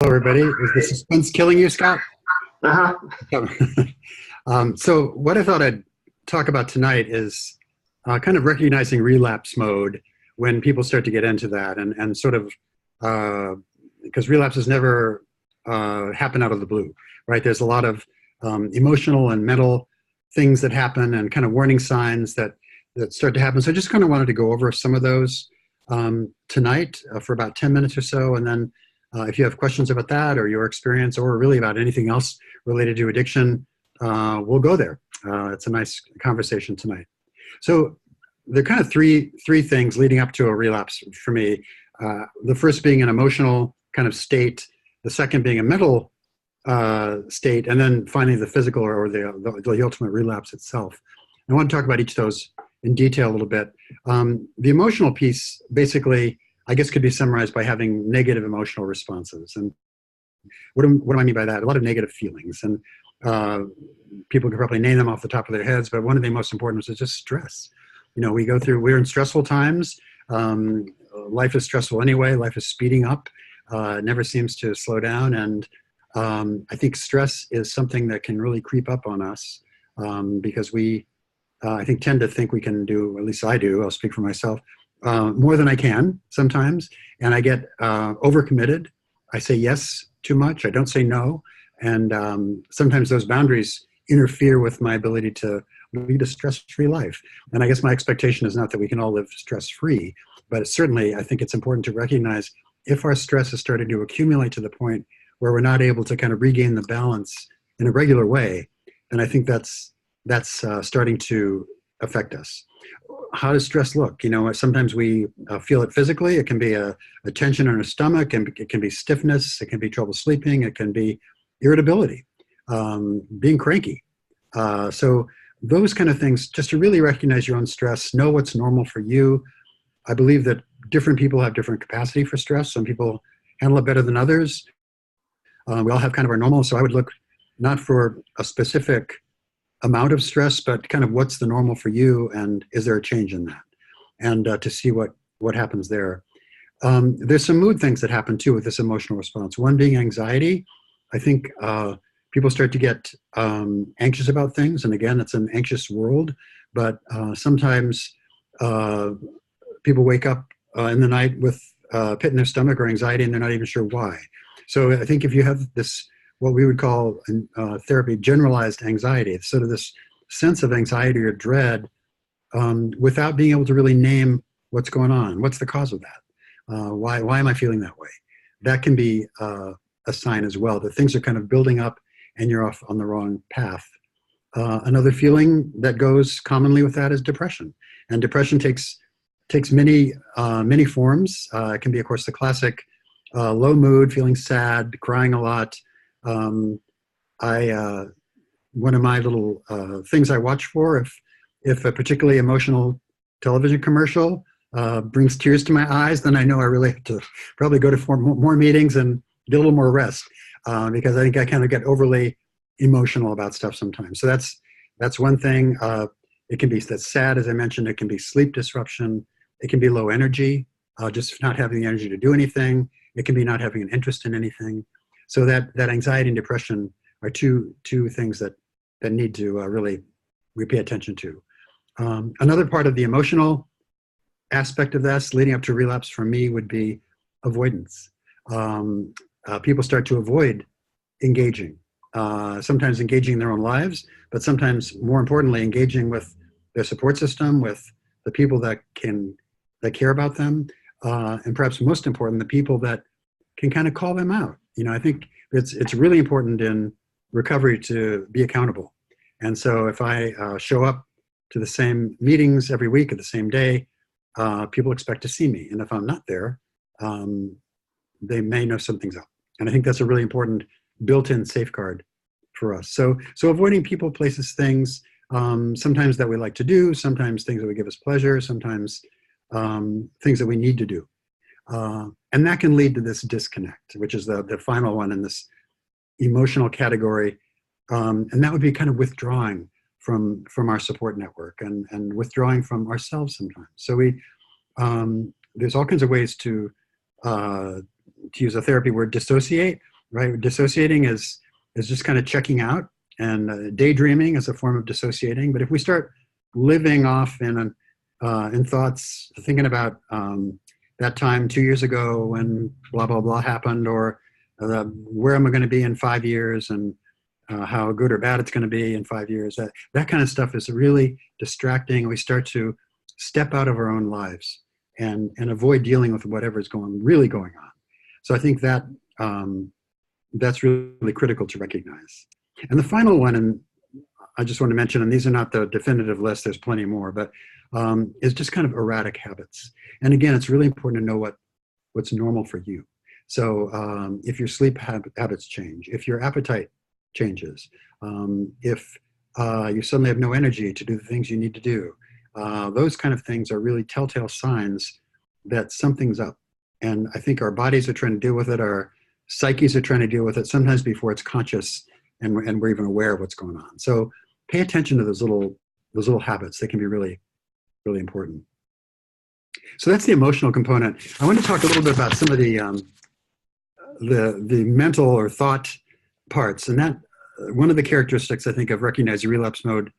Hello, everybody. Is the suspense killing you, Scott? Uh-huh. So what I thought I'd talk about tonight is kind of recognizing relapse mode when people start to get into that and sort of because relapses never happen out of the blue, right? There's a lot of emotional and mental things that happen and kind of warning signs that start to happen. So I just kind of wanted to go over some of those tonight for about 10 minutes or so. And then if you have questions about that or your experience or really about anything else related to addiction, we'll go there. It's a nice conversation tonight. So there are kind of three things leading up to a relapse for me. The first being an emotional kind of state, the second being a mental state, and then finally the physical or the ultimate relapse itself. I want to talk about each of those in detail a little bit. The emotional piece basically, I guess, could be summarized by having negative emotional responses. And what do I mean by that? A lot of negative feelings. And people could probably name them off the top of their heads, but one of the most important is just stress. You know, we're in stressful times. Life is stressful anyway. Life is speeding up. It never seems to slow down. And I think stress is something that can really creep up on us because we, I think, tend to think we can do, at least I do, I'll speak for myself, more than I can sometimes. And I get overcommitted. I say yes too much. I don't say no. And sometimes those boundaries interfere with my ability to lead a stress-free life. And I guess my expectation is not that we can all live stress-free, but certainly I think it's important to recognize if our stress is starting to accumulate to the point where we're not able to kind of regain the balance in a regular way, then I think that's starting to affect us. How does stress look? You know, sometimes we feel it physically. It can be a tension in our stomach, and it can be stiffness. It can be trouble sleeping. It can be irritability, being cranky. So those kind of things, just to really recognize your own stress, know what's normal for you. I believe that different people have different capacity for stress. Some people handle it better than others. We all have kind of our normal. So I would look not for a specific amount of stress, but kind of what's the normal for you, and is there a change in that? And to see what happens there. There's some mood things that happen too with this emotional response. One being anxiety. I think people start to get anxious about things, and again, it's an anxious world. But sometimes people wake up in the night with a pit in their stomach or anxiety, and they're not even sure why. So I think if you have this, what we would call in therapy, generalized anxiety, it's sort of this sense of anxiety or dread without being able to really name what's going on. What's the cause of that? Why am I feeling that way? That can be a sign as well that things are kind of building up and you're off on the wrong path. Another feeling that goes commonly with that is depression. And depression takes many forms. It can be, of course, the classic low mood, feeling sad, crying a lot. One of my little things I watch for, if a particularly emotional television commercial brings tears to my eyes, then I know I really have to probably go to more meetings and get a little more rest because I think I kind of get overly emotional about stuff sometimes. So that's one thing. It can be that's sad, as I mentioned. It can be sleep disruption. It can be low energy, just not having the energy to do anything. It can be not having an interest in anything. So that anxiety and depression are two things that need to really we pay attention to. Another part of the emotional aspect of this leading up to relapse for me would be avoidance. People start to avoid engaging, sometimes engaging in their own lives, but sometimes more importantly, engaging with their support system, with the people that care about them, and perhaps most important, the people that can kind of call them out. You know, I think it's really important in recovery to be accountable. And so if I show up to the same meetings every week at the same day, people expect to see me. And if I'm not there, they may know something's up. And I think that's a really important built-in safeguard for us. So avoiding people, places, things, sometimes that we like to do, sometimes things that would give us pleasure, sometimes things that we need to do. And that can lead to this disconnect, which is the final one in this emotional category. And that would be kind of withdrawing from our support network and withdrawing from ourselves sometimes. So there's all kinds of ways to to use a therapy word, dissociate, right? Dissociating is just kind of checking out, and daydreaming is a form of dissociating. But if we start living off in thoughts, thinking about that time 2 years ago when blah, blah, blah happened, or where am I going to be in 5 years, and how good or bad it's going to be in 5 years. That kind of stuff is really distracting. We start to step out of our own lives and avoid dealing with whatever is really going on. So I think that that's really critical to recognize. And the final one, and I just want to mention, and these are not the definitive list, there's plenty more, but is just kind of erratic habits. And again, it's really important to know what's normal for you. So if your sleep habits change, if your appetite changes, if you suddenly have no energy to do the things you need to do, those kind of things are really telltale signs that something's up. And I think our bodies are trying to deal with it, our psyches are trying to deal with it, sometimes before it's conscious and we're even aware of what's going on. So pay attention to those little habits. They can be really, really important. So that's the emotional component. I want to talk a little bit about some of the mental or thought parts. And that one of the characteristics, I think, of recognizing relapse mode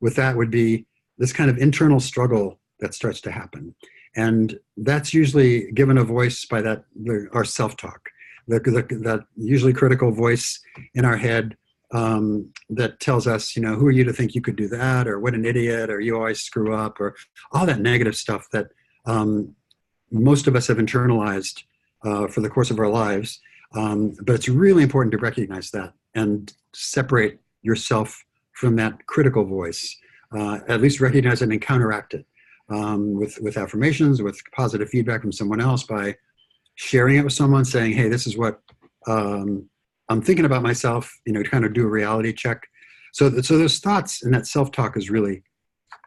with that would be this kind of internal struggle that starts to happen. And that's usually given a voice by our self-talk, that usually critical voice in our head that tells us, who are you to think you could do that, or what an idiot, or you always screw up, or all that negative stuff that most of us have internalized for the course of our lives. But it's really important to recognize that and separate yourself from that critical voice. At least recognize it and counteract it with affirmations, with positive feedback from someone else, by sharing it with someone, saying, hey, this is what I'm thinking about myself, to kind of do a reality check. So those thoughts and that self-talk is really,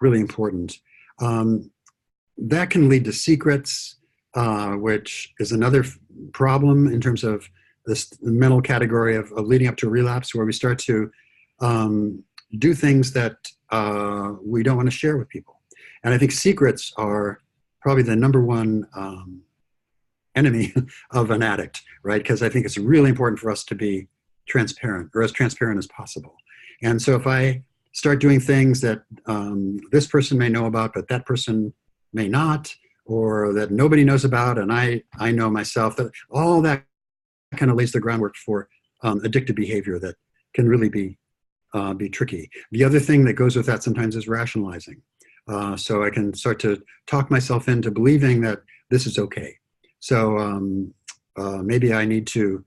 really important. That can lead to secrets, which is another problem in terms of this mental category of leading up to a relapse, where we start to do things that we don't want to share with people. And I think secrets are probably the number one enemy of an addict, right? Because I think it's really important for us to be transparent, or as transparent as possible. And so if I start doing things that this person may know about, but that person may not, or that nobody knows about, and I know myself, that all that kind of lays the groundwork for addictive behavior that can really be tricky. The other thing that goes with that sometimes is rationalizing. So I can start to talk myself into believing that this is okay. So maybe I need to,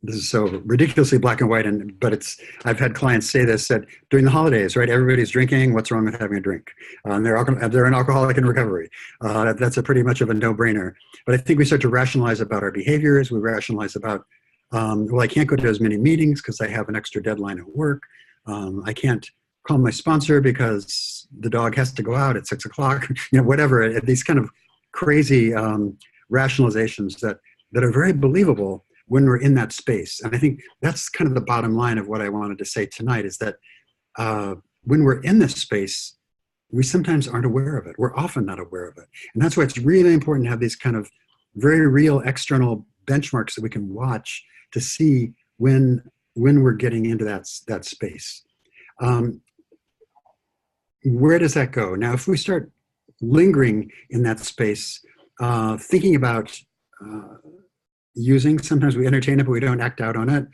this is so ridiculously black and white, but I've had clients say this, that during the holidays, right, everybody's drinking, what's wrong with having a drink? They're an alcoholic in recovery. That's a pretty much of a no-brainer. But I think we start to rationalize about our behaviors. We rationalize about, well, I can't go to as many meetings because I have an extra deadline at work. I can't call my sponsor because the dog has to go out at 6 o'clock, whatever. These kind of crazy rationalizations that are very believable when we're in that space. And I think that's kind of the bottom line of what I wanted to say tonight, is that when we're in this space, we sometimes aren't aware of it. We're often not aware of it. And that's why it's really important to have these kind of very real external benchmarks that we can watch to see when we're getting into that space. Where does that go? Now, if we start lingering in that space, thinking about using, sometimes we entertain it, but we don't act out on it.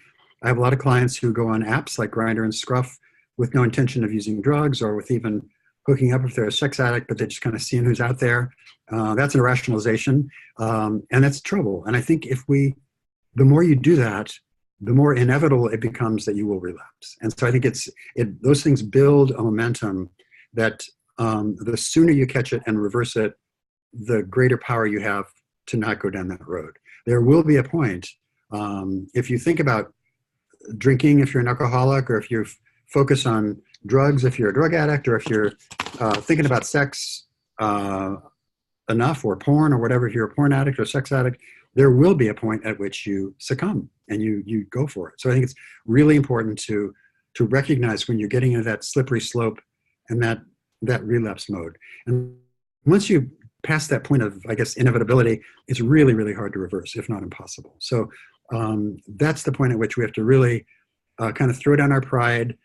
I have a lot of clients who go on apps like Grindr and Scruff with no intention of using drugs, or with even hooking up if they're a sex addict, but they're just kind of seeing who's out there. That's an irrationalization, and that's trouble. And I think the more you do that, the more inevitable it becomes that you will relapse. And so I think those things build a momentum that the sooner you catch it and reverse it, the greater power you have to not go down that road. There will be a point, if you think about drinking, if you're an alcoholic, or if you focus on drugs, if you're a drug addict, or if you're thinking about sex enough, or porn, or whatever, if you're a porn addict or sex addict, there will be a point at which you succumb and you go for it. So I think it's really important to recognize when you're getting into that slippery slope and that relapse mode. And once you past that point of, I guess, inevitability, it's really, really hard to reverse, if not impossible. So that's the point at which we have to really kind of throw down our pride,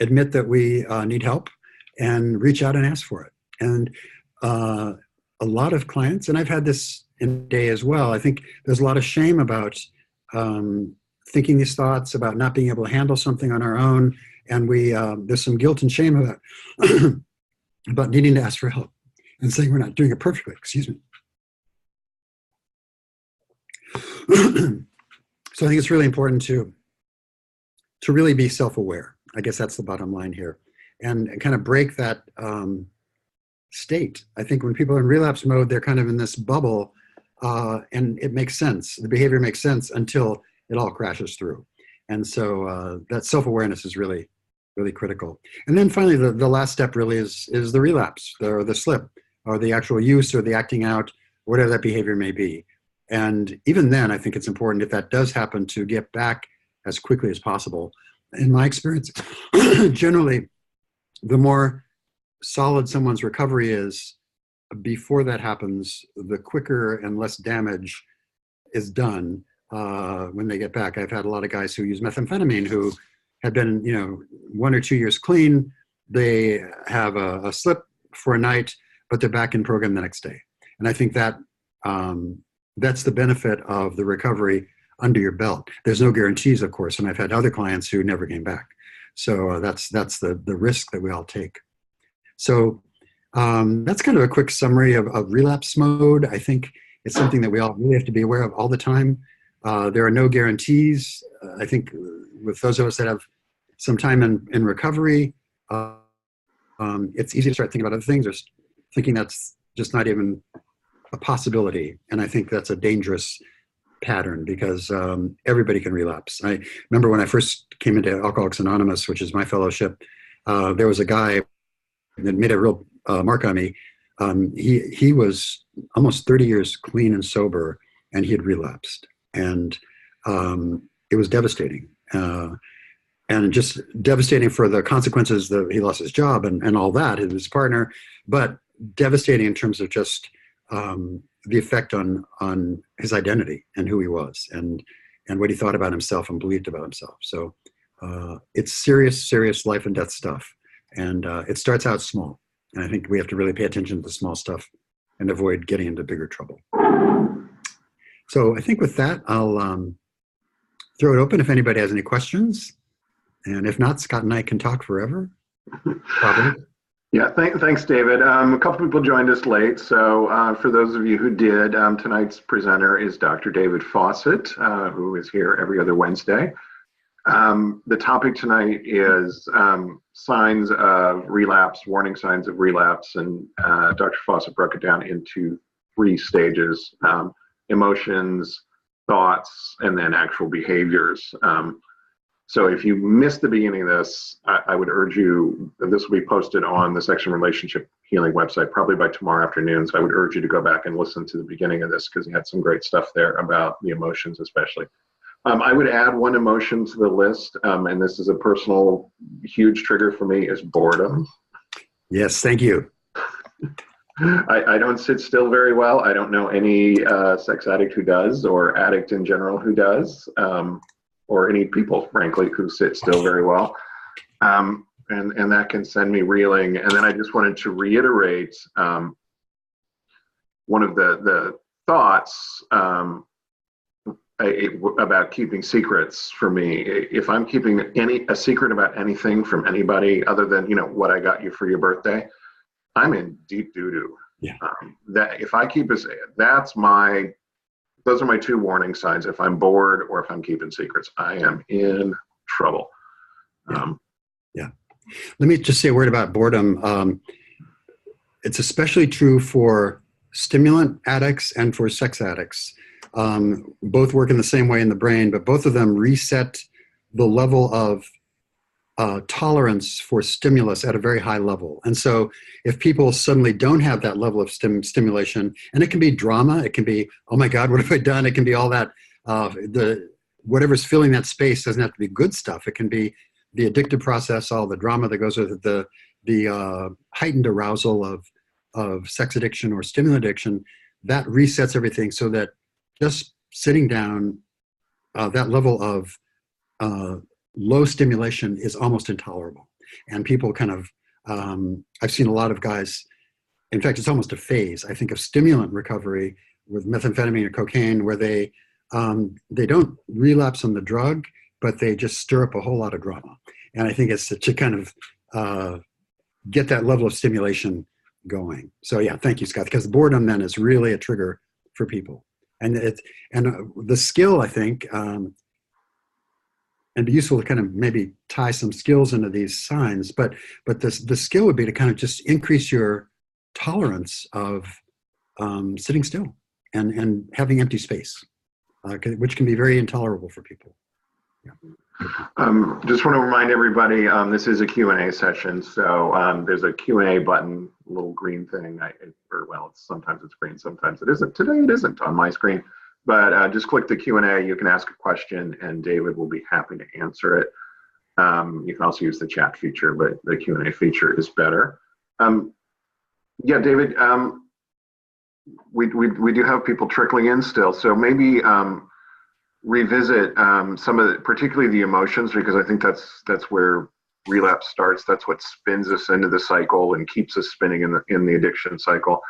admit that we need help, and reach out and ask for it. And a lot of clients, and I've had this in day as well, I think there's a lot of shame about thinking these thoughts, about not being able to handle something on our own. And there's some guilt and shame about about needing to ask for help and saying we're not doing it perfectly. Excuse me. So I think it's really important to really be self-aware. I guess that's the bottom line here, and kind of break that state. I think when people are in relapse mode, they're kind of in this bubble, and it makes sense. The behavior makes sense until it all crashes through. And so that self-awareness is really, really critical. And then finally, the last step really is the relapse, or the slip, or the actual use, or the acting out, whatever that behavior may be. And even then, I think it's important, if that does happen, to get back as quickly as possible. In my experience, generally, the more solid someone's recovery is before that happens, the quicker and less damage is done when they get back. I've had a lot of guys who use methamphetamine who have been, 1 or 2 years clean. They have a slip for a night, but they're back in program the next day. And I think that that's the benefit of the recovery under your belt. There's no guarantees, of course, and I've had other clients who never came back. So that's the risk that we all take. So that's kind of a quick summary of relapse mode. I think it's something that we all really have to be aware of all the time. There are no guarantees. I think with those of us that have some time in recovery, it's easy to start thinking about other things, or thinking that's just not even a possibility. And I think that's a dangerous pattern, because everybody can relapse. I remember when I first came into Alcoholics Anonymous, which is my fellowship, there was a guy that made a real mark on me. He was almost 30 years clean and sober, and he had relapsed. And it was devastating. And just devastating for the consequences that he lost his job and all that, his partner, but devastating in terms of just the effect on his identity and who he was, and what he thought about himself and believed about himself. So it's serious life and death stuff. And it starts out small. And I think we have to really pay attention to the small stuff and avoid getting into bigger trouble. So I think with that, I'll throw it open if anybody has any questions. And if not, Scott and I can talk forever, probably. Yeah, thanks, David. A couple people joined us late. So for those of you who did, tonight's presenter is Dr. David Fawcett, who is here every other Wednesday. The topic tonight is signs of relapse, warning signs of relapse. And Dr. Fawcett broke it down into 3 stages: emotions, thoughts, and then actual behaviors. So if you missed the beginning of this, I would urge you, this will be posted on the Section Relationship Healing website probably by tomorrow afternoon. So I would urge you to go back and listen to the beginning of this, because he had some great stuff there about the emotions especially. I would add one emotion to the list, and this is a personal huge trigger for me, is boredom. Yes, thank you. I don't sit still very well. I don't know any sex addict who does, or addict in general who does. Or any people, frankly, who sit still very well. And that can send me reeling. And then I just wanted to reiterate one of the thoughts about keeping secrets for me. If I'm keeping a secret about anything from anybody other than, what I got you for your birthday, I'm in deep doo-doo. Yeah. That if I keep those are my 2 warning signs. If I'm bored or if I'm keeping secrets, I am in trouble. Yeah. Let me just say a word about boredom. It's especially true for stimulant addicts and for sex addicts. Both work in the same way in the brain, but both of them reset the level of tolerance for stimulus at a very high level. And so if people suddenly don't have that level of stimulation, and it can be drama, it can be, oh my God, what have I done? It can be all that, whatever's filling that space doesn't have to be good stuff. It can be the addictive process, all the drama that goes with it, the heightened arousal of sex addiction or stimulant addiction, that resets everything so that just sitting down, that level of low stimulation is almost intolerable. And people kind of, I've seen a lot of guys, in fact, it's almost a phase, I think, of stimulant recovery with methamphetamine or cocaine, where they don't relapse on the drug, but they just stir up a whole lot of drama. And I think it's to kind of get that level of stimulation going. So yeah, thank you, Scott, because boredom then is really a trigger for people. And the skill, I think, and it'd be useful to kind of maybe tie some skills into these signs, but the skill would be to kind of just increase your tolerance of sitting still and having empty space, which can be very intolerable for people. Yeah. Just want to remind everybody, this is a Q&A session, so there's a Q&A button, little green thing, sometimes it's green, sometimes it isn't. Today it isn't on my screen, but just click the Q&A, you can ask a question, and David will be happy to answer it. You can also use the chat feature, but the Q&A feature is better. Yeah, David, we do have people trickling in still, so maybe revisit some of the, particularly the emotions, because I think that's where relapse starts. That's what spins us into the cycle and keeps us spinning in the addiction cycle.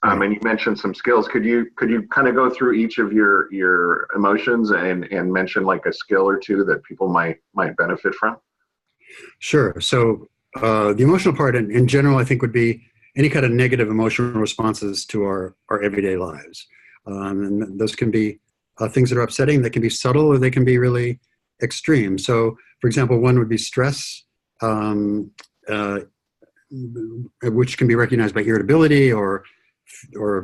And you mentioned some skills. Could you kind of go through each of your emotions and mention like a skill or two that people might benefit from? Sure. So the emotional part in general, I think, would be any kind of negative emotional responses to our everyday lives. And those can be things that are upsetting. They can be subtle, or they can be really extreme. So, for example, one would be stress, which can be recognized by irritability or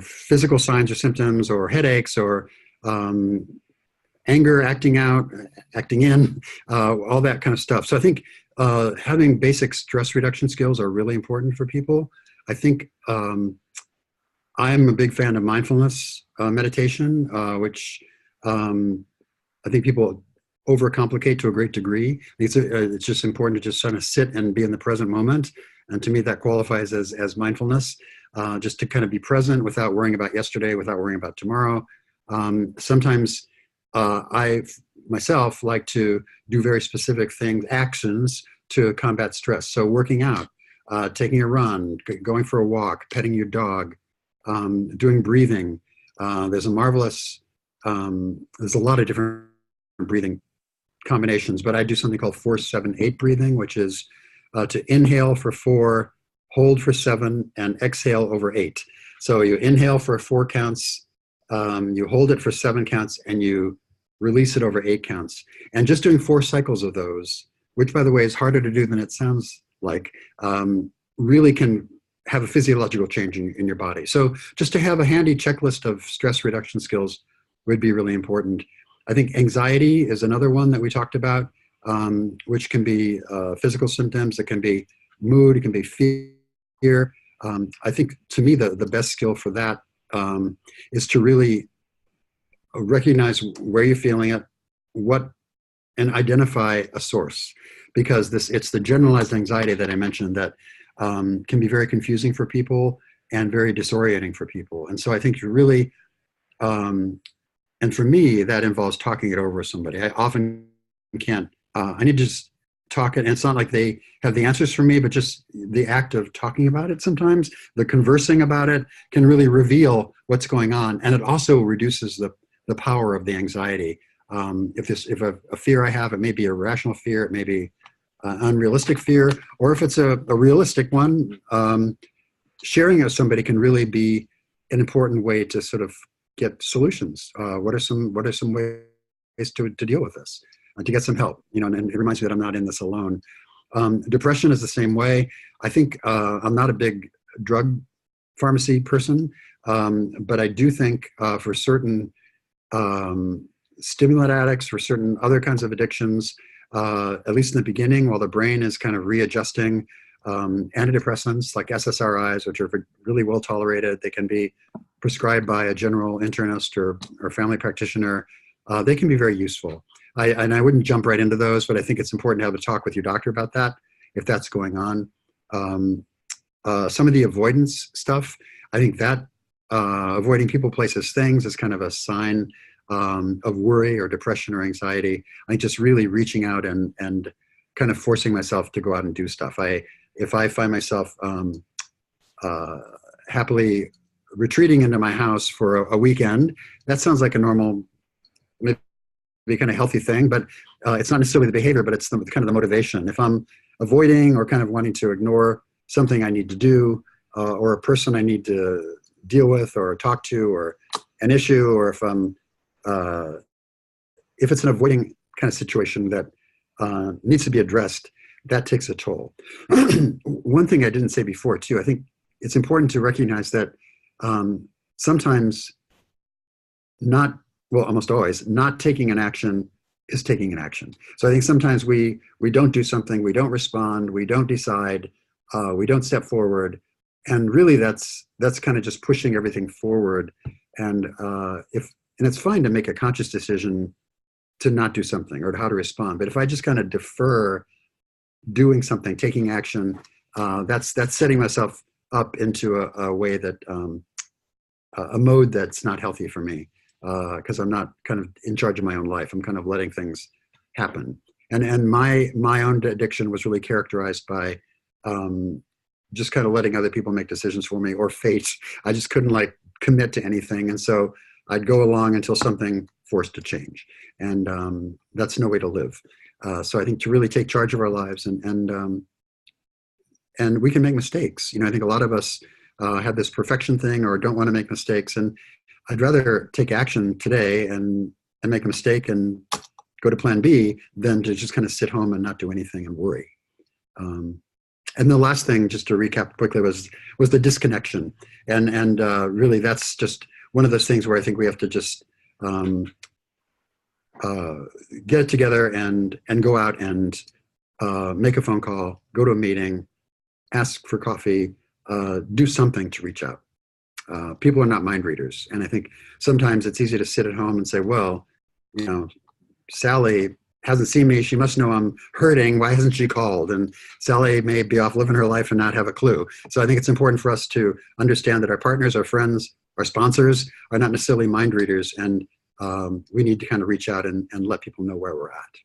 physical signs or symptoms, or headaches, or anger, acting out, acting in, all that kind of stuff. So I think having basic stress reduction skills are really important for people. I think I'm a big fan of mindfulness meditation, which I think people overcomplicate to a great degree. It's just important to just kind of sit and be in the present moment. And to me, that qualifies as mindfulness, just to kind of be present without worrying about yesterday, without worrying about tomorrow. Sometimes I myself like to do very specific things, actions to combat stress. So working out, taking a run, going for a walk, petting your dog, doing breathing. There's a lot of different breathing combinations, but I do something called 4-7-8 breathing, which is to inhale for 4, hold for 7, and exhale over 8. So you inhale for 4 counts, you hold it for 7 counts, and you release it over 8 counts. And just doing 4 cycles of those, which by the way is harder to do than it sounds like, really can have a physiological change in your body. So just to have a handy checklist of stress reduction skills would be really important. I think anxiety is another one that we talked about, which can be physical symptoms. It can be mood. It can be fear. I think, to me, the best skill for that is to really recognize where you're feeling it, and identify a source. Because it's the generalized anxiety that I mentioned that can be very confusing for people and very disorienting for people. And so I think you really, and for me, that involves talking it over with somebody. I often can't, I need to just talk it. And it's not like they have the answers for me, but just the act of talking about it sometimes, the conversing about it, can really reveal what's going on. And it also reduces the power of the anxiety. If a fear I have, it may be a rational fear, it may be unrealistic fear, or if it's a realistic one, sharing it with somebody can really be an important way to sort of get solutions. What are some ways to deal with this, to get some help? And it reminds me that I'm not in this alone. Depression is the same way. I think I'm not a big drug pharmacy person, but I do think for certain stimulant addicts, for certain other kinds of addictions, at least in the beginning, while the brain is kind of readjusting, antidepressants like SSRIs, which are really well tolerated, they can be prescribed by a general internist or family practitioner. They can be very useful. And I wouldn't jump right into those, but I think it's important to have a talk with your doctor about that if that's going on. Some of the avoidance stuff, I think that avoiding people, places, things is kind of a sign of worry or depression or anxiety. I think just really reaching out and kind of forcing myself to go out and do stuff. If I find myself happily retreating into my house for a weekend, that sounds like a normal, maybe kind of healthy thing, but it's not necessarily the behavior, but it's kind of the motivation. If I'm avoiding or kind of wanting to ignore something I need to do, or a person I need to deal with or talk to, or an issue, or if it's an avoiding kind of situation that needs to be addressed, that takes a toll. One thing I didn't say before too, I think it's important to recognize that sometimes almost always, not taking an action is taking an action. So I think sometimes we don't do something, we don't respond, we don't decide, we don't step forward, and really that's kind of just pushing everything forward. And it's fine to make a conscious decision to not do something or how to respond. But if I just kind of defer doing something, taking action, that's setting myself up into a way that a mode that's not healthy for me, because I'm not kind of in charge of my own life. I'm kind of letting things happen. And my own addiction was really characterized by just kind of letting other people make decisions for me, or fate. I just couldn't commit to anything, and so I'd go along until something forced to change, and that's no way to live. So I think to really take charge of our lives, and we can make mistakes. I think a lot of us have this perfection thing or don't want to make mistakes, and I'd rather take action today and make a mistake and go to plan B than to just kind of sit home and not do anything and worry. And the last thing, just to recap quickly, was the disconnection, and really that's just one of those things where I think we have to just get it together and go out and make a phone call, go to a meeting, ask for coffee, do something to reach out. People are not mind readers, and I think sometimes it's easy to sit at home and say, well, Sally hasn't seen me, she must know I'm hurting, why hasn't she called? And Sally may be off living her life and not have a clue. So I think it's important for us to understand that our partners, our friends, our sponsors are not necessarily mind readers, and we need to kind of reach out and let people know where we're at.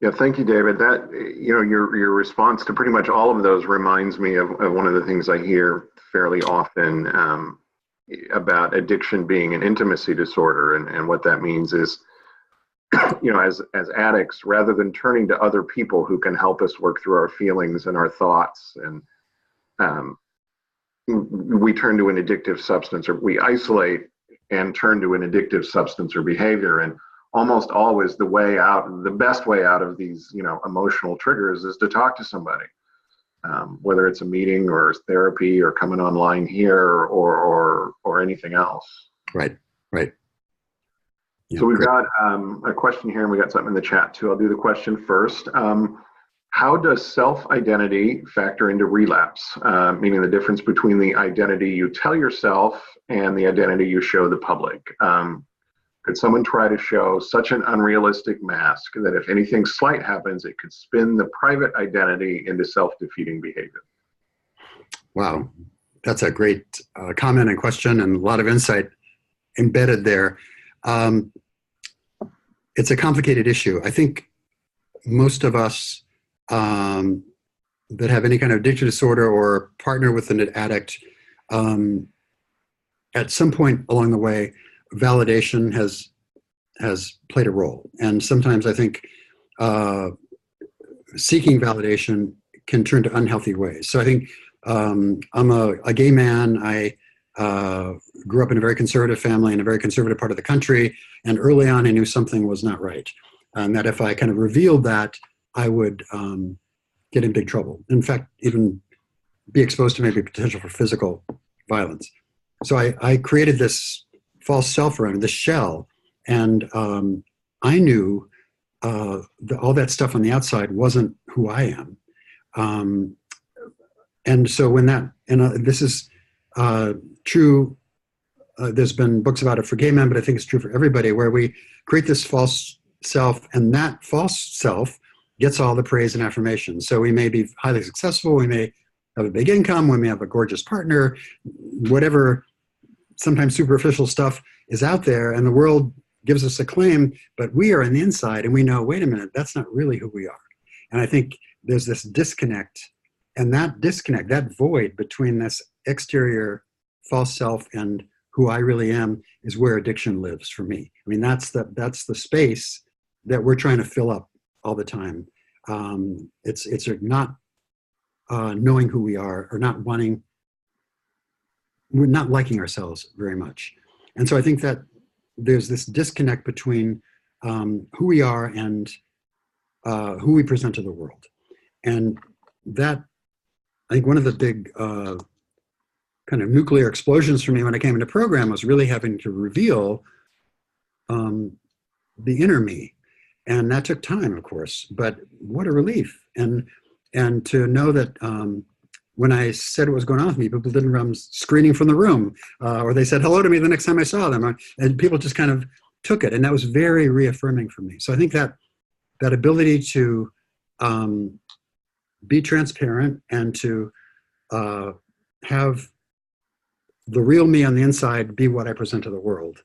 Yeah, thank you, David. That, your response to pretty much all of those reminds me of one of the things I hear fairly often about addiction being an intimacy disorder, and what that means is, as addicts, rather than turning to other people who can help us work through our feelings and our thoughts, and we turn to an addictive substance, or we isolate and turn to an addictive substance or behavior. And almost always the best way out of these, emotional triggers is to talk to somebody, whether it's a meeting or therapy or coming online here or anything else. Right. Yeah, so we've great. got a question here, and we got something in the chat too. I'll do the question first. How does self-identity factor into relapse? Meaning the difference between the identity you tell yourself and the identity you show the public. Could someone try to show such an unrealistic mask that if anything slight happens, it could spin the private identity into self-defeating behavior? Wow, that's a great comment and question, and a lot of insight embedded there. It's a complicated issue. I think most of us that have any kind of addiction disorder or partner with an addict, at some point along the way, validation has played a role. And sometimes I think seeking validation can turn to unhealthy ways. So I think I'm a gay man. I grew up in a very conservative family in a very conservative part of the country. And early on, I knew something was not right. And that if I kind of revealed that, I would get in big trouble. In fact, even be exposed to maybe potential for physical violence. So I created this false self around this shell. And I knew all that stuff on the outside wasn't who I am. And so when that, and this is true, there's been books about it for gay men, but I think it's true for everybody, where we create this false self, and that false self gets all the praise and affirmation. So we may be highly successful, we may have a big income, we may have a gorgeous partner, whatever sometimes superficial stuff is out there, and the world gives us acclaim, but we are on the inside and we know, wait a minute, that's not really who we are. And I think there's this disconnect, and that disconnect, that void between this exterior false self and who I really am is where addiction lives for me. I mean, that's the space that we're trying to fill up all the time. It's not knowing who we are, or we're not liking ourselves very much. And so I think that there's this disconnect between who we are and who we present to the world. And that, I think one of the big kind of nuclear explosions for me when I came into program was really having to reveal the inner me. And that took time, of course, but what a relief. And to know that when I said what was going on with me, people didn't run screaming from the room, or they said hello to me the next time I saw them, and people just kind of took it. And that was very reaffirming for me. So I think that ability to be transparent and to have the real me on the inside be what I present to the world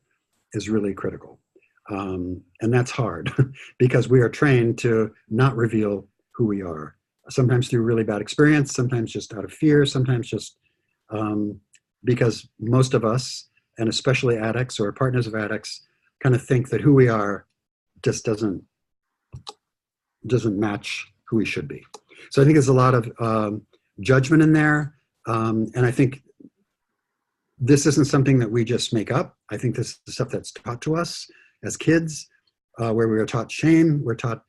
is really critical. And that's hard because we are trained to not reveal who we are, sometimes through really bad experience, sometimes just out of fear, sometimes just because most of us, and especially addicts or partners of addicts, kind of think that who we are just doesn't match who we should be. So I think there's a lot of judgment in there. And I think this isn't something that we just make up. I think this is stuff that's taught to us as kids, where we are taught shame, we're taught,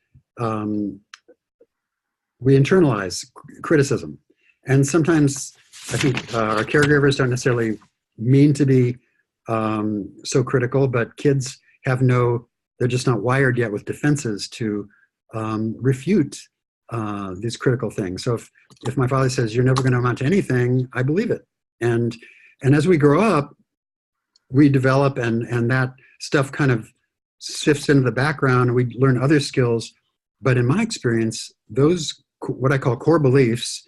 we internalize criticism. And sometimes I think our caregivers don't necessarily mean to be so critical, but kids they're just not wired yet with defenses to refute these critical things. So if my father says, you're never going to amount to anything, I believe it. And as we grow up, we develop, and that stuff kind of shifts into the background, and we learn other skills. But in my experience, those, what I call core beliefs,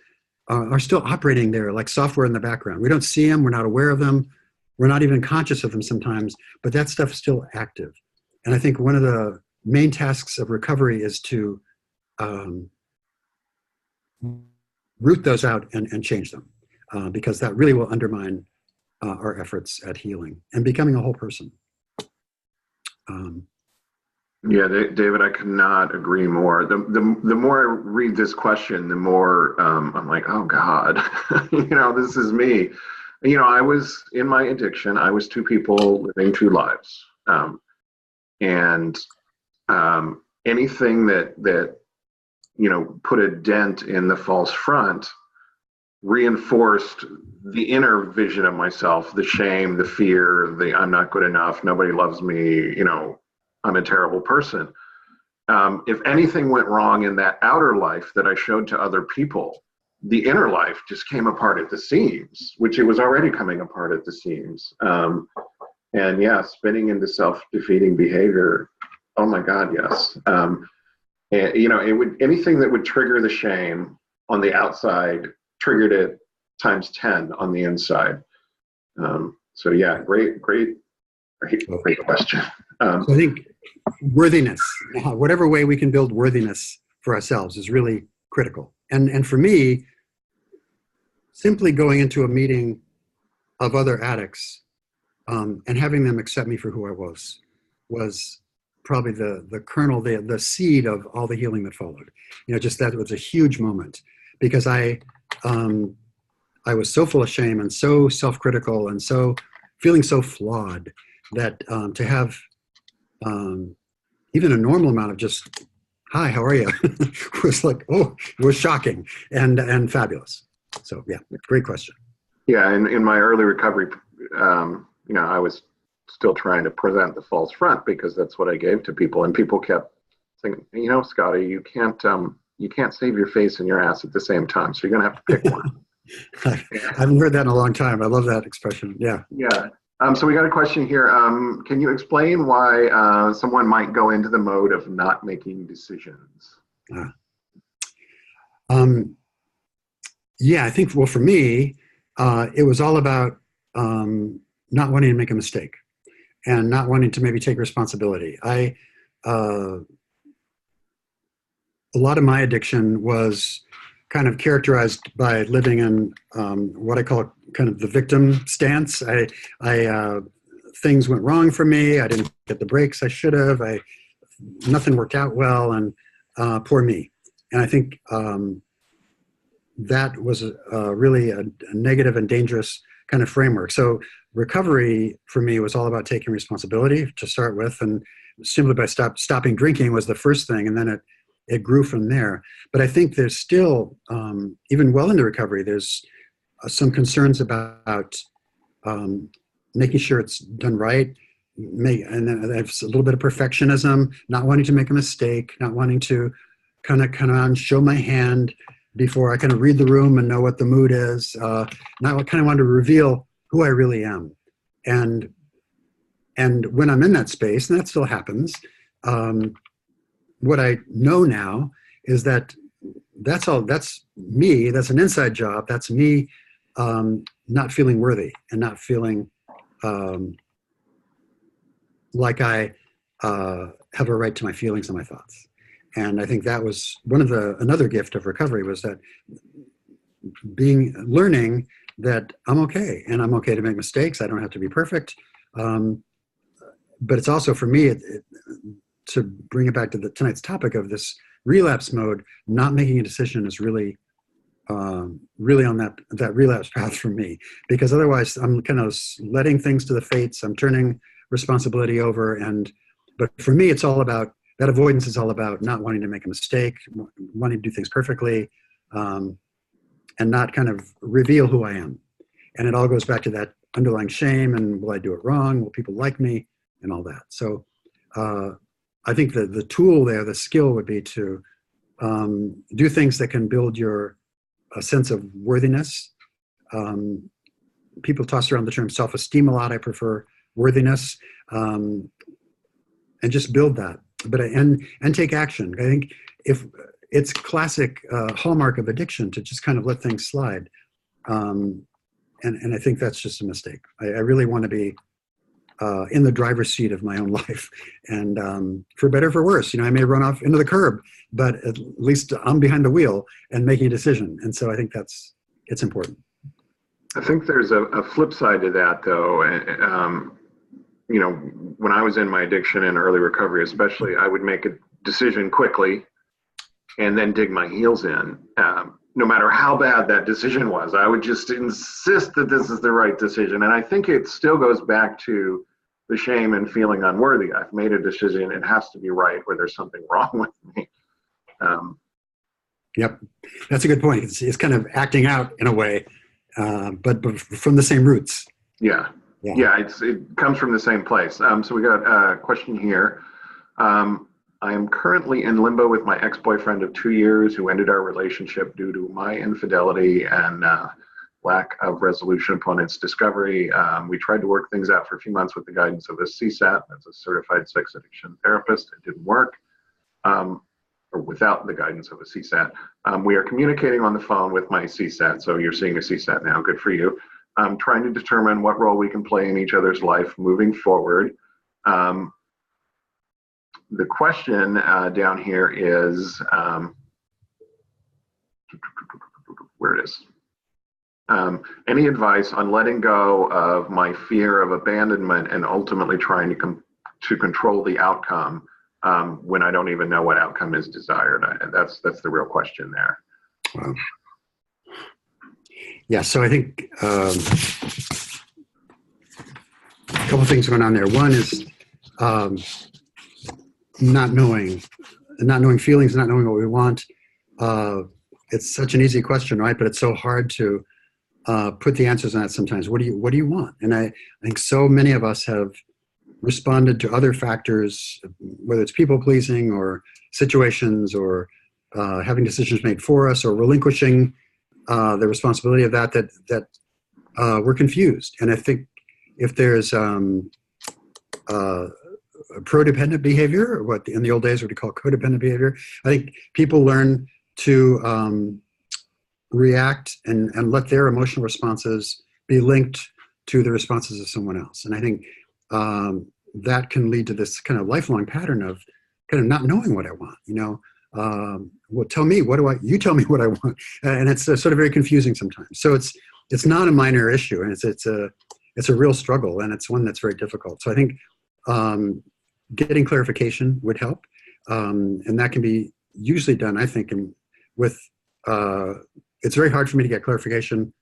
are still operating there like software in the background. We don't see them, we're not aware of them, we're not even conscious of them sometimes, but that stuff's still active. And I think one of the main tasks of recovery is to root those out and change them, because that really will undermine our efforts at healing and becoming a whole person. Yeah, David, I could not agree more. The more I read this question, the more I'm like, oh God, this is me. I was in my addiction. I was two people living two lives, and anything that put a dent in the false front reinforced the inner vision of myself, the shame, the fear, the I'm not good enough, nobody loves me, I'm a terrible person. If anything went wrong in that outer life that I showed to other people, the inner life just came apart at the seams, which it was already coming apart at the seams. And yeah, spinning into self-defeating behavior. Oh my God, yes. And anything that would trigger the shame on the outside triggered it times 10 on the inside. So yeah, great question. So I think worthiness, whatever way we can build worthiness for ourselves, is really critical. And for me, simply going into a meeting of other addicts and having them accept me for who I was probably the kernel, the seed of all the healing that followed. Just that was a huge moment, because I was so full of shame and so self-critical and so feeling so flawed that to have even a normal amount of just, hi, how are you? was like, it was shocking and fabulous. So yeah, great question. Yeah, in my early recovery, I was still trying to present the false front because that's what I gave to people, and people kept saying, Scotty, you can't save your face and your ass at the same time, so you're gonna have to pick one. I haven't heard that in a long time. I love that expression. Yeah. Yeah. So we got a question here. Can you explain why someone might go into the mode of not making decisions? Yeah, I think, well, for me, it was all about not wanting to make a mistake and not wanting to maybe take responsibility. Uh, a lot of my addiction was kind of characterized by living in what I call kind of the victim stance. Things went wrong for me. I didn't get the breaks I should have. Nothing worked out well, and poor me. And I think that was really a negative and dangerous kind of framework. So recovery for me was all about taking responsibility to start with, and simply by stopping drinking was the first thing, and then it grew from there. But I think there's still, even well into recovery, there's some concerns about making sure it's done right. And then there's a little bit of perfectionism, not wanting to make a mistake, not wanting to kind of come on, show my hand before I kind of read the room and know what the mood is. Not kind of want to reveal who I really am. And when I'm in that space, and that still happens, what I know now is that that's me, that's an inside job, that's me not feeling worthy and not feeling like I have a right to my feelings and my thoughts. And I think that was another gift of recovery, was that learning that I'm okay, and I'm okay to make mistakes. I don't have to be perfect. But it's also, for me, to bring it back to tonight's topic of this relapse mode, not making a decision is really really on that relapse path for me, because otherwise I'm kind of letting things to the fates. I'm turning responsibility over, but for me, it's all about that avoidance. Is all about not wanting to make a mistake, wanting to do things perfectly, and not kind of reveal who I am. And it all goes back to that underlying shame, and will I do it wrong? Will people like me? And all that. So I think the tool there, the skill, would be to do things that can build your a sense of worthiness. People toss around the term self-esteem a lot. I prefer worthiness, and just build that. But and take action. I think if it's classic hallmark of addiction to just kind of let things slide, and I think that's just a mistake. I really want to be in the driver's seat of my own life, and for better or for worse, I may run off into the curb, but at least I'm behind the wheel and making a decision. And so I think it's important. I think there's a flip side to that, though. When I was in my addiction and early recovery, especially, I would make a decision quickly and then dig my heels in. No matter how bad that decision was, I would just insist that this is the right decision. And I think it still goes back to the shame and feeling unworthy. I've made a decision, it has to be right, or there's something wrong with me. Yep, that's a good point. It's kind of acting out in a way, but from the same roots. Yeah. It comes from the same place. So we got a question here. I am currently in limbo with my ex-boyfriend of 2 years who ended our relationship due to my infidelity and lack of resolution upon its discovery. We tried to work things out for a few months with the guidance of a CSAT, that's a certified sex addiction therapist. It didn't work, or without the guidance of a CSAT. We are communicating on the phone with my CSAT, so you're seeing a CSAT now, good for you. Trying to determine what role we can play in each other's life moving forward. The question down here is, where it is. Any advice on letting go of my fear of abandonment and ultimately trying to control the outcome when I don't even know what outcome is desired? That's the real question there. Wow. Yeah, so I think a couple of things going on there. One is not knowing feelings, not knowing what we want. It's such an easy question, right? But it's so hard to put the answers on that sometimes. What do you want? And I think so many of us have responded to other factors, whether it's people pleasing or situations or having decisions made for us or relinquishing the responsibility of that we're confused. And I think if there's prodependent behavior, or what in the old days what we call codependent behavior, I think people learn to react and let their emotional responses be linked to the responses of someone else. And I think that can lead to this kind of lifelong pattern of kind of not knowing what I want, well, tell me, you tell me what I want. And it's sort of very confusing sometimes. So it's not a minor issue, and it's a real struggle, and it's one that's very difficult. So I think getting clarification would help. And that can be usually done, I think, it's very hard for me to get clarification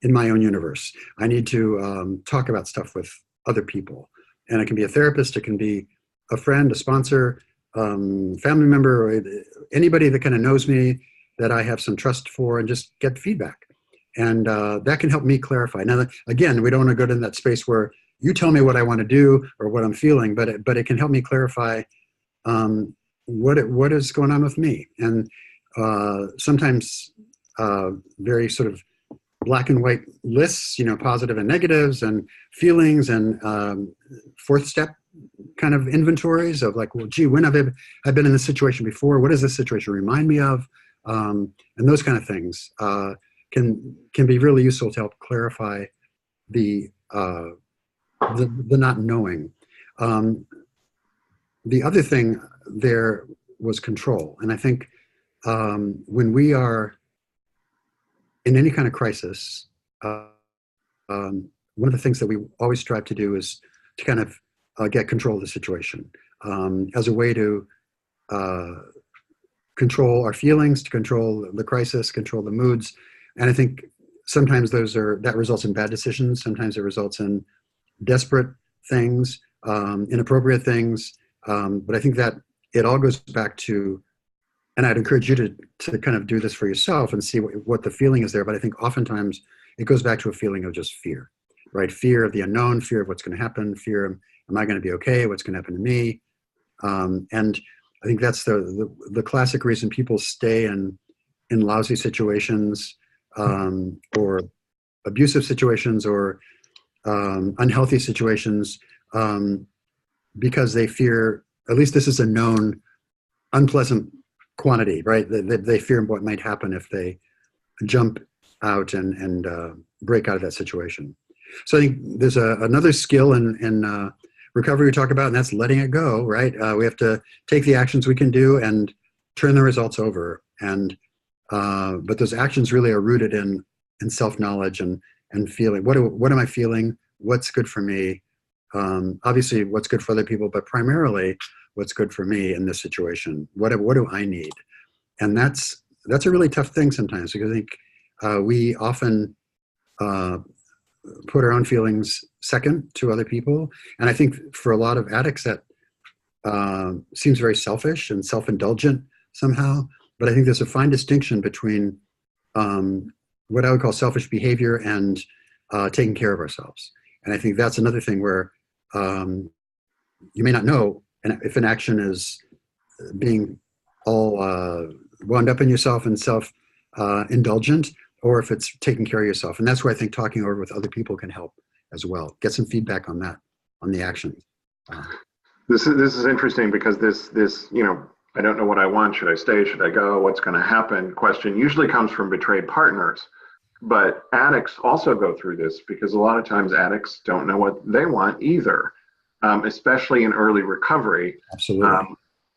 in my own universe. I need to talk about stuff with other people. And it can be a therapist, it can be a friend, a sponsor, family member, or anybody that kind of knows me, that I have some trust for, and just get feedback. And that can help me clarify. Now, again, we don't want to go to that space where you tell me what I want to do or what I'm feeling, but it can help me clarify what is going on with me. And sometimes very sort of black and white lists, positive and negatives and feelings, and fourth step kind of inventories of like, well, gee, when have I been in this situation before? What does this situation remind me of? And those kind of things can be really useful to help clarify the not knowing. The other thing there was control. And I think when we are in any kind of crisis, one of the things that we always strive to do is to kind of get control of the situation as a way to control our feelings, to control the crisis, control the moods. And I think sometimes that results in bad decisions. Sometimes it results in desperate things, inappropriate things. But I think that it all goes back to, and I'd encourage you to kind of do this for yourself and see what the feeling is there. But I think oftentimes it goes back to a feeling of just fear, right? Fear of the unknown, fear of what's going to happen, fear of, am I going to be okay? What's going to happen to me? And I think that's the classic reason people stay in lousy situations, or abusive situations, or unhealthy situations, because they fear, at least this is a known unpleasant quantity, right? They fear what might happen if they jump out and break out of that situation. So I think there's another skill in recovery we talk about, and that's letting it go, right? We have to take the actions we can do and turn the results over. And but those actions really are rooted in self-knowledge and feeling. What am I feeling? What's good for me? Obviously, what's good for other people, but primarily, what's good for me in this situation? What do I need? And that's a really tough thing sometimes, because I think we often put our own feelings second to other people. And I think for a lot of addicts that seems very selfish and self-indulgent somehow. But I think there's a fine distinction between what I would call selfish behavior and taking care of ourselves. And I think that's another thing where you may not know if an action is being all wound up in yourself and self-indulgent, or if it's taking care of yourself. And that's where I think talking over with other people can help as well. Get some feedback on that, on the action. This is interesting, because this I don't know what I want. Should I stay? Should I go? What's going to happen? Question usually comes from betrayed partners. But addicts also go through this, because a lot of times addicts don't know what they want either, especially in early recovery. Absolutely.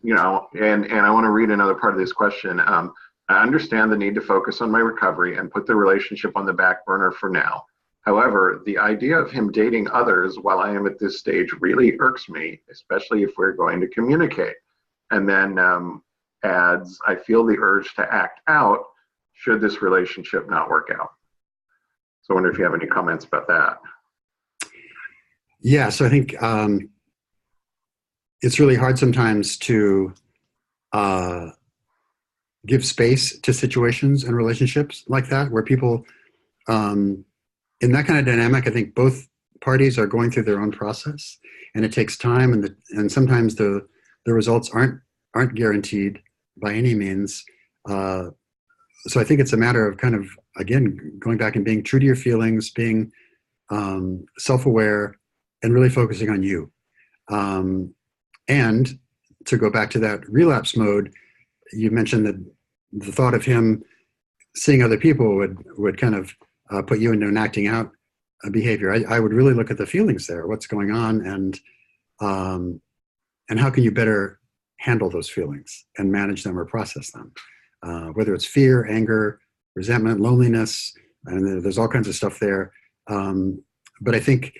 And I want to read another part of this question. I understand the need to focus on my recovery and put the relationship on the back burner for now. However, the idea of him dating others while I am at this stage really irks me, especially if we're going to communicate. And then adds, I feel the urge to act out should this relationship not work out. So I wonder if you have any comments about that. Yeah, so I think it's really hard sometimes to give space to situations and relationships like that, where people, in that kind of dynamic, I think both parties are going through their own process, and it takes time, and sometimes the results aren't guaranteed by any means. So I think it's a matter of kind of, again, going back and being true to your feelings, being self-aware, and really focusing on you. And to go back to that relapse mode, you mentioned that the thought of him seeing other people would kind of put you into an acting out behavior. I would really look at the feelings there, what's going on, and how can you better handle those feelings and manage them or process them, whether it's fear, anger, resentment, loneliness, and there's all kinds of stuff there. But I think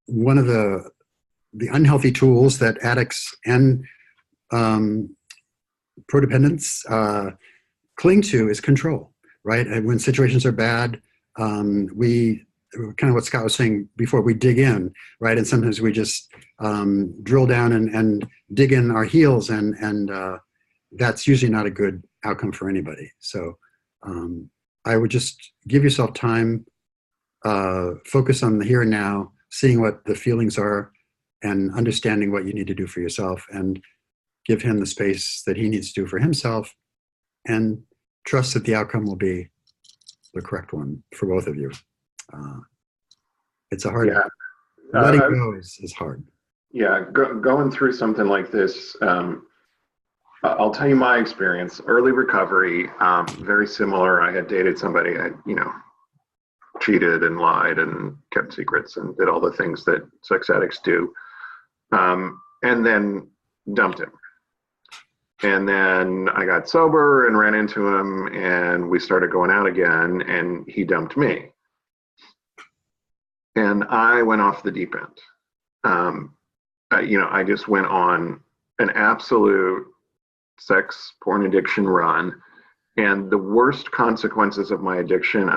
one of the unhealthy tools that addicts and codependents cling to is control, right? And when situations are bad, we kind of what Scott was saying before, we dig in, right? And sometimes we just drill down and dig in our heels, and that's usually not a good outcome for anybody. So I would just give yourself time, focus on the here and now, seeing what the feelings are, and understanding what you need to do for yourself, and give him the space that he needs to do for himself, and trust that the outcome will be the correct one for both of you. It's a hard, letting go is hard. Yeah, going through something like this, I'll tell you my experience. Early recovery, very similar. I had dated somebody, I cheated and lied and kept secrets and did all the things that sex addicts do, and then dumped him. And then I got sober and ran into him, and we started going out again, and he dumped me. And I went off the deep end. I just went on an absolute sex porn addiction run, and the worst consequences of my addiction,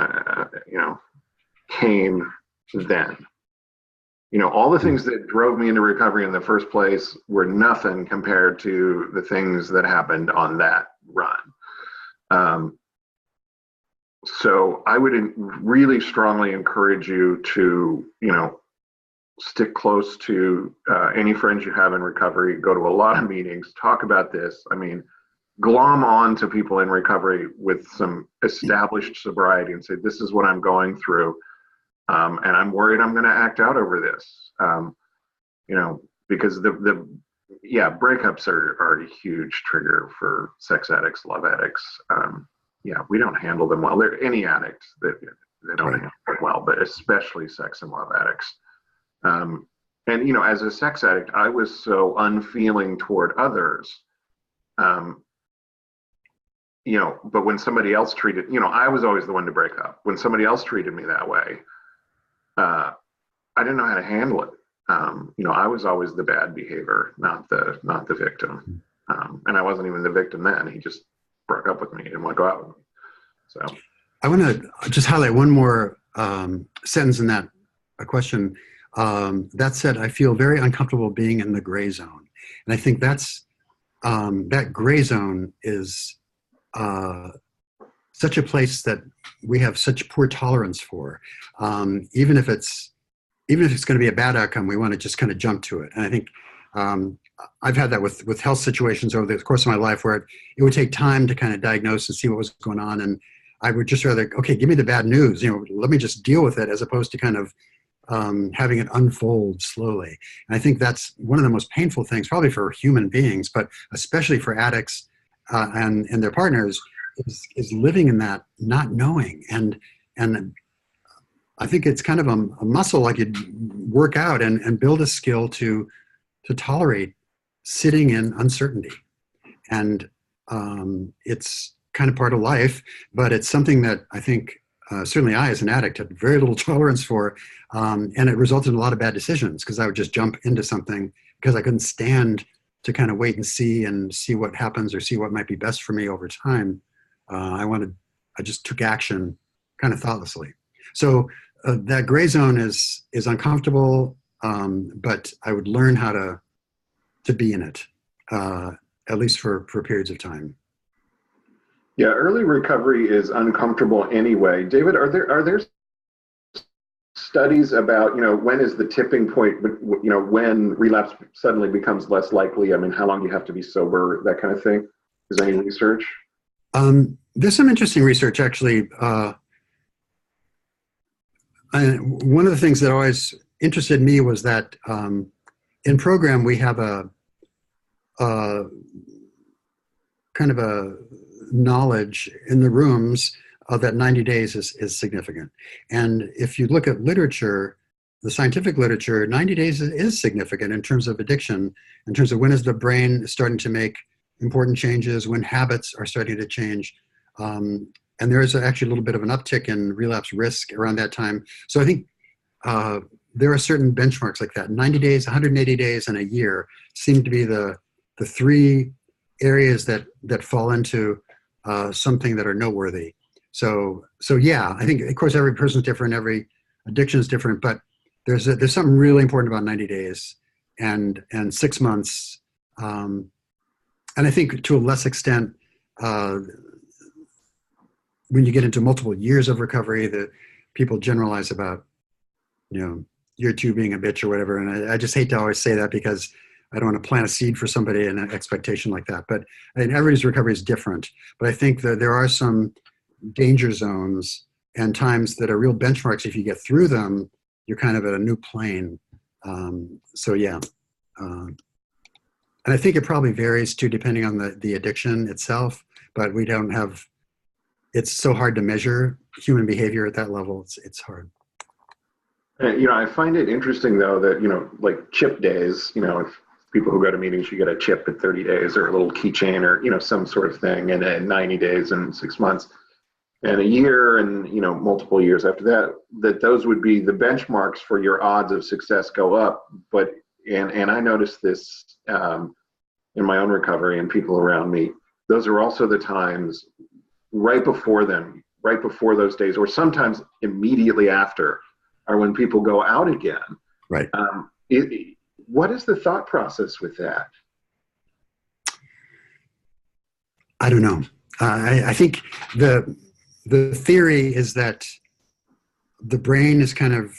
came then. All the things that drove me into recovery in the first place were nothing compared to the things that happened on that run. So I would really strongly encourage you to, stick close to any friends you have in recovery, go to a lot of meetings, talk about this. I mean, glom on to people in recovery with some established sobriety and say, this is what I'm going through. And I'm worried I'm going to act out over this, because breakups are a huge trigger for sex addicts, love addicts. We don't handle them well. They're any addict that they don't handle them well, but especially sex and love addicts. And as a sex addict, I was so unfeeling toward others. But when somebody else treated, I was always the one to break up. When somebody else treated me that way, I didn't know how to handle it. I was always the bad behavior, not the victim. And I wasn't even the victim then. He just broke up with me and want to go out with me. So I want to just highlight one more sentence in that question. That said, I feel very uncomfortable being in the gray zone. And I think that's that gray zone is such a place that we have such poor tolerance for. Even if it's going to be a bad outcome, we want to just kind of jump to it. And I think I've had that with health situations over the course of my life, where it would take time to kind of diagnose and see what was going on. And I would just rather, okay, give me the bad news, let me just deal with it, as opposed to kind of having it unfold slowly. And I think that's one of the most painful things, probably for human beings, but especially for addicts and their partners, is living in that not knowing. And I think it's kind of a muscle like you work out and build a skill to tolerate sitting in uncertainty. And it's kind of part of life, but it's something that I think certainly I, as an addict, had very little tolerance for. And it resulted in a lot of bad decisions, because I would just jump into something because I couldn't stand to kind of wait and see what happens, or see what might be best for me over time. I just took action kind of thoughtlessly. So that gray zone is uncomfortable, but I would learn how to be in it, at least for periods of time. Yeah, early recovery is uncomfortable anyway. David, are there studies about, when is the tipping point, when relapse suddenly becomes less likely? I mean, how long do you have to be sober, that kind of thing? Is there any research? There's some interesting research, actually. One of the things that always interested me was that in program we have a kind of a knowledge in the rooms that 90 days is significant. And if you look at literature, the scientific literature, 90 days is significant in terms of addiction, in terms of when is the brain starting to make important changes, when habits are starting to change. And there is actually a little bit of an uptick in relapse risk around that time. So I think there are certain benchmarks like that. 90 days, 180 days, and a year seem to be the three areas that fall into something that are noteworthy. So yeah, I think, of course, every person's different, every addiction is different, but there's something really important about 90 days and 6 months. And I think to a less extent, when you get into multiple years of recovery, that people generalize about, year 2 being a bitch or whatever. And I just hate to always say that because I don't want to plant a seed for somebody in an expectation like that. But everybody's recovery is different. But I think that there are some danger zones and times that are real benchmarks. If you get through them, you're kind of at a new plane. So yeah. And I think it probably varies too, depending on the addiction itself, but we don't have, it's so hard to measure human behavior at that level. It's hard. I find it interesting though that, like chip days, if people who go to meetings, you get a chip at 30 days or a little keychain or, some sort of thing, and at 90 days and 6 months and a year and, multiple years after that those would be the benchmarks for your odds of success go up. But, and I noticed this in my own recovery and people around me, those are also the times right before those days, or sometimes immediately after, are when people go out again. Right. What is the thought process with that? I don't know. I think the theory is that the brain is kind of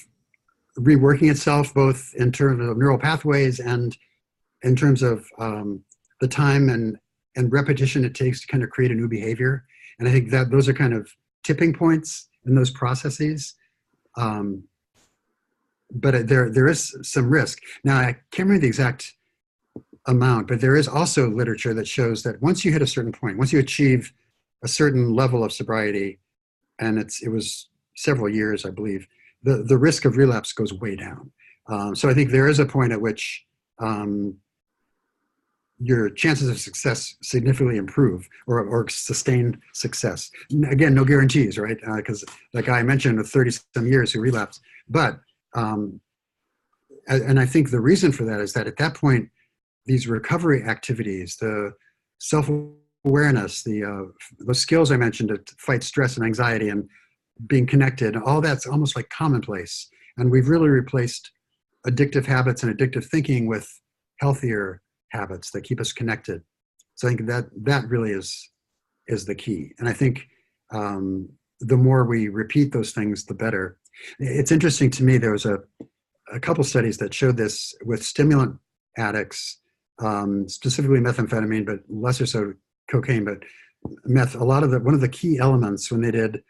reworking itself, both in terms of neural pathways and in terms of the time and repetition it takes to kind of create a new behavior. And I think that those are kind of tipping points in those processes. But there is some risk. Now, I can't remember the exact amount, but there is also literature that shows that once you hit a certain point, once you achieve a certain level of sobriety, and it was several years, I believe, the risk of relapse goes way down. So I think there is a point at which your chances of success significantly improve or sustained success. Again, no guarantees, right? Because that guy I mentioned with 30-some years who relapsed. But, and I think the reason for that is that at that point, these recovery activities, the self-awareness, the skills I mentioned to fight stress and anxiety and being connected, all that's almost like commonplace. And we've really replaced addictive habits and addictive thinking with healthier habits that keep us connected. So I think that really is the key. And I think the more we repeat those things, the better. It's interesting to me, there was a couple studies that showed this with stimulant addicts, specifically methamphetamine, but lesser so cocaine, but meth. One of the key elements when they did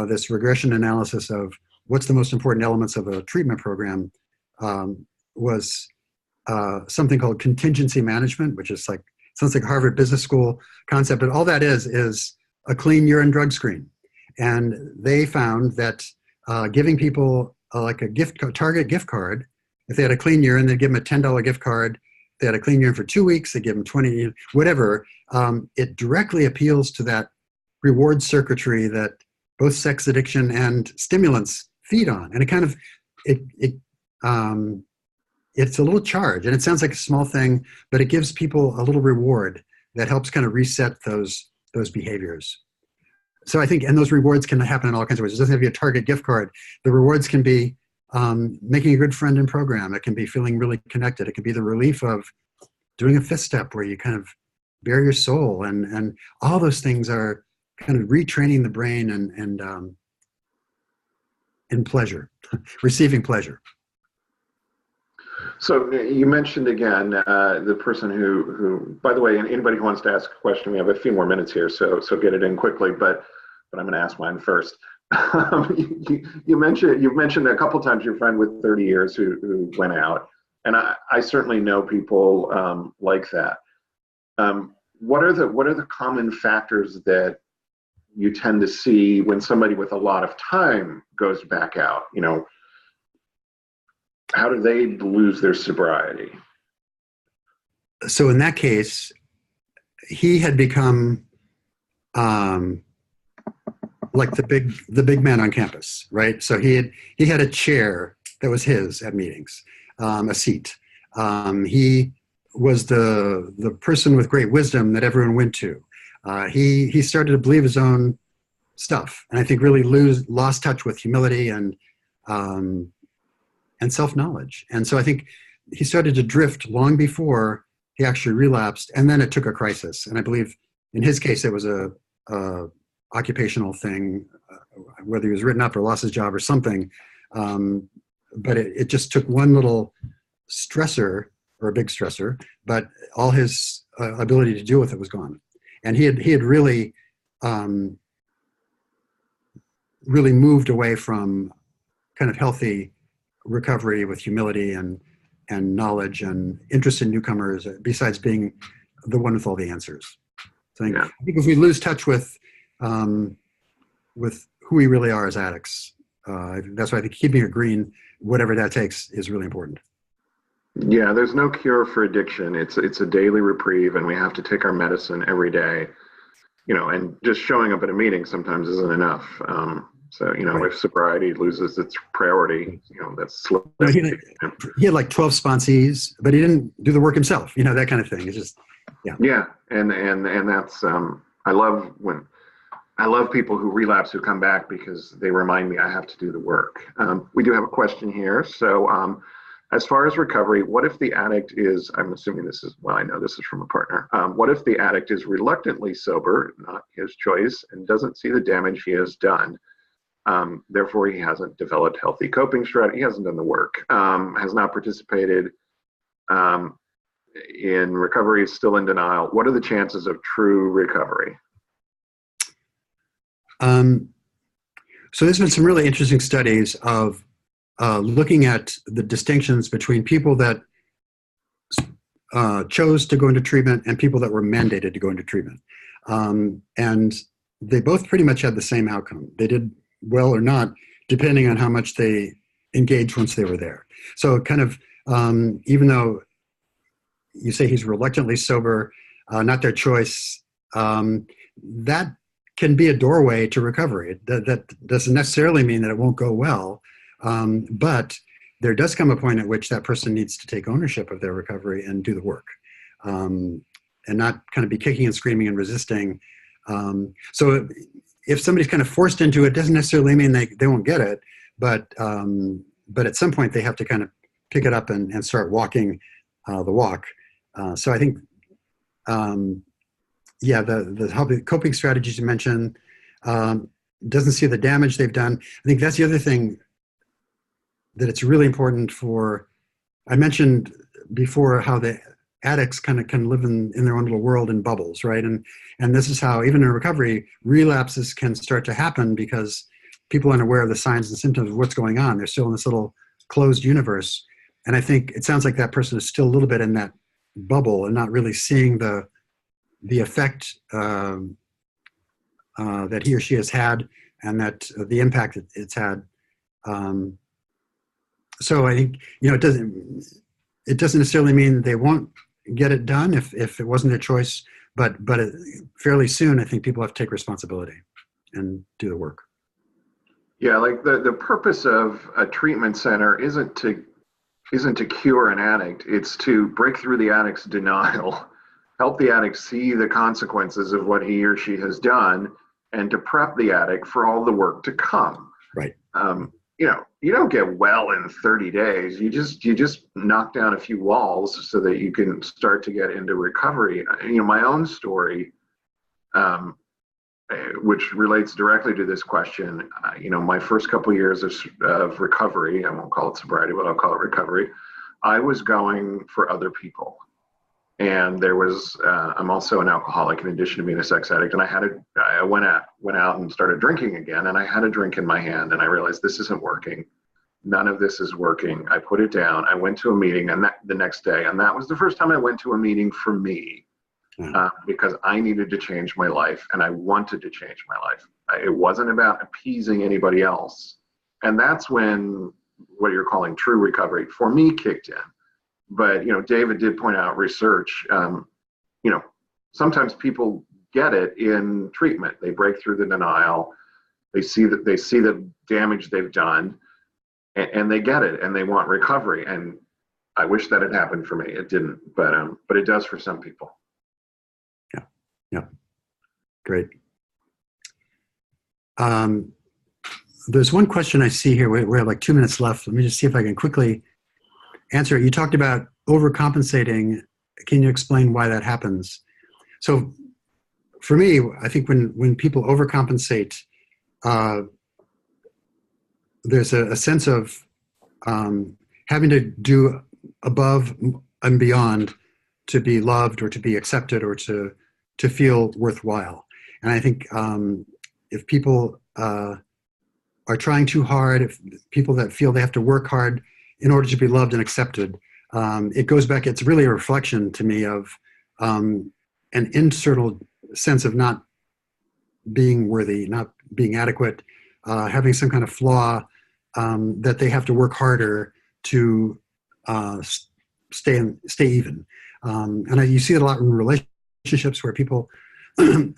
this regression analysis of what's the most important elements of a treatment program was something called contingency management, which is sounds like a Harvard Business School concept, but all that is a clean urine drug screen. And they found that giving people like a Target gift card, if they had a clean urine, they'd give them a $10 gift card. If they had a clean urine for 2 weeks, they'd give them 20, whatever. It directly appeals to that reward circuitry that both sex addiction and stimulants feed on. And it kind of, it's a little charge, and it sounds like a small thing, but it gives people a little reward that helps kind of reset those behaviors. So I think, and those rewards can happen in all kinds of ways. It doesn't have to be a Target gift card. The rewards can be making a good friend in program. It can be feeling really connected. It can be the relief of doing a fifth step where you kind of bare your soul, and all those things are kind of retraining the brain and pleasure, receiving pleasure. So you mentioned again the person who, by the way, anybody who wants to ask a question, we have a few more minutes here, so get it in quickly. But I'm going to ask mine first. You've mentioned a couple times your friend with 30 years who went out, and I certainly know people like that. What are the common factors that you tend to see when somebody with a lot of time goes back out, how do they lose their sobriety? So in that case, he had become like the big man on campus, right? So he had a chair that was his at meetings, a seat. He was the person with great wisdom that everyone went to. He started to believe his own stuff, and I think really lost touch with humility and self-knowledge. And so I think he started to drift long before he actually relapsed, and then it took a crisis. And I believe in his case it was a occupational thing, whether he was written up or lost his job or something. But it just took one little stressor, or a big stressor, but all his ability to deal with it was gone. And he had really really moved away from kind of healthy recovery with humility and knowledge and interest in newcomers, besides being the one with all the answers. So I think if we lose touch with who we really are as addicts, that's why I think keeping it green, whatever that takes, is really important. Yeah, there's no cure for addiction. It's a daily reprieve, and we have to take our medicine every day. And just showing up at a meeting sometimes isn't enough. Right. If sobriety loses its priority, that's slow. He had like 12 sponsees, but he didn't do the work himself. That kind of thing. It's just, Yeah, and that's I love people who relapse who come back, because they remind me I have to do the work. We do have a question here. So as far as recovery, what if the addict is, I'm assuming this is, well, I know this is from a partner. What if the addict is reluctantly sober, not his choice, and doesn't see the damage he has done? Therefore, he hasn't developed healthy coping strategy. He hasn't done the work, has not participated in recovery, is still in denial. What are the chances of true recovery? So there's been some really interesting studies of looking at the distinctions between people that chose to go into treatment and people that were mandated to go into treatment. And they both pretty much had the same outcome. They did well or not, depending on how much they engaged once they were there. So kind of, even though you say he's reluctantly sober, not their choice, that can be a doorway to recovery. That doesn't necessarily mean that it won't go well, but there does come a point at which that person needs to take ownership of their recovery and do the work, and not kind of be kicking and screaming and resisting. So if somebody's kind of forced into it, doesn't necessarily mean they won't get it, but at some point they have to kind of pick it up and start walking the walk. So I think, the coping strategies you mentioned, doesn't see the damage they've done. I think that's the other thing that it's really important for. I mentioned before how the addicts kind of can live in their own little world in bubbles, right? And this is how, even in recovery, relapses can start to happen because people aren't aware of the signs and symptoms of what's going on. They're still in this little closed universe. And I think it sounds like that person is still a little bit in that bubble and not really seeing the effect that he or she has had, and that the impact it's had. So I think, it doesn't necessarily mean they won't get it done if it wasn't their choice, but fairly soon I think people have to take responsibility and do the work. Yeah, like the purpose of a treatment center isn't to cure an addict. It's to break through the addict's denial, help the addict see the consequences of what he or she has done, and to prep the addict for all the work to come. Right. You don't get well in 30 days. You just knock down a few walls so that you can start to get into recovery. My own story, which relates directly to this question, my first couple of years of recovery, I won't call it sobriety, but I'll call it recovery, I was going for other people. And there was, I'm also an alcoholic in addition to being a sex addict. And I went out and started drinking again. And I had a drink in my hand and I realized this isn't working. None of this is working. I put it down. I went to a meeting the next day. And that was the first time I went to a meeting for me. because I needed to change my life and I wanted to change my life. It wasn't about appeasing anybody else. And that's when what you're calling true recovery for me kicked in. But, David did point out research, sometimes people get it in treatment. They break through the denial. They see the damage they've done, and they get it, and they want recovery. And I wish that had happened for me. It didn't, but it does for some people. Yeah, great. There's one question I see here. We have like 2 minutes left. Let me just see if I can quickly answer it. You talked about overcompensating. Can you explain why that happens? So for me, I think when people overcompensate, there's a sense of having to do above and beyond to be loved or to be accepted or to feel worthwhile. And I think if people are trying too hard, if people that feel they have to work hard in order to be loved and accepted, it goes back, it's really a reflection to me of an internal sense of not being worthy, not being adequate, having some kind of flaw that they have to work harder to stay even. And you see it a lot in relationships where people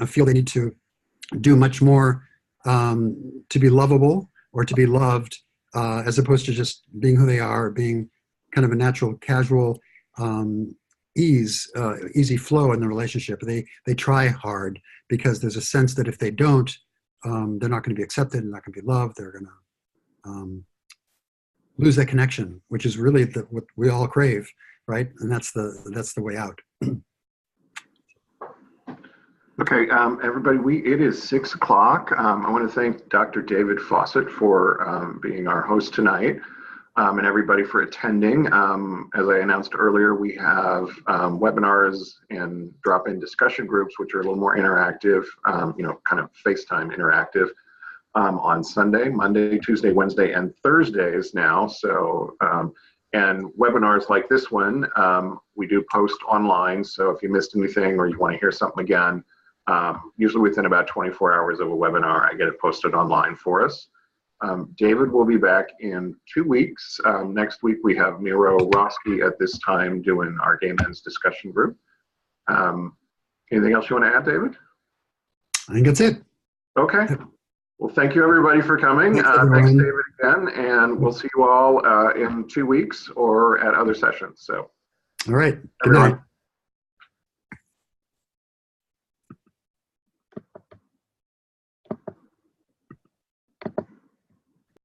feel they need to do much more to be lovable or to be loved, as opposed to just being who they are, being kind of a natural, casual, easy flow in the relationship. They try hard because there's a sense that if they don't, they're not going to be accepted, they're not going to be loved, they're going to lose that connection, which is really what we all crave, right? And that's the way out. Okay, everybody, it is 6 o'clock. I want to thank Dr. David Fawcett for being our host tonight, and everybody for attending. As I announced earlier, we have webinars and drop-in discussion groups, which are a little more interactive, kind of FaceTime interactive, on Sunday, Monday, Tuesday, Wednesday, and Thursdays now. So, and webinars like this one, we do post online. So if you missed anything or you want to hear something again, usually within about 24 hours of a webinar, I get it posted online for us. David will be back in 2 weeks. Next week, we have Miro Roski at this time doing our Gay Men's discussion group. Anything else you want to add, David? I think that's it. Okay. Well, thank you, everybody, for coming. Thanks, David, again. And we'll see you all in 2 weeks or at other sessions. So, all right. Good night.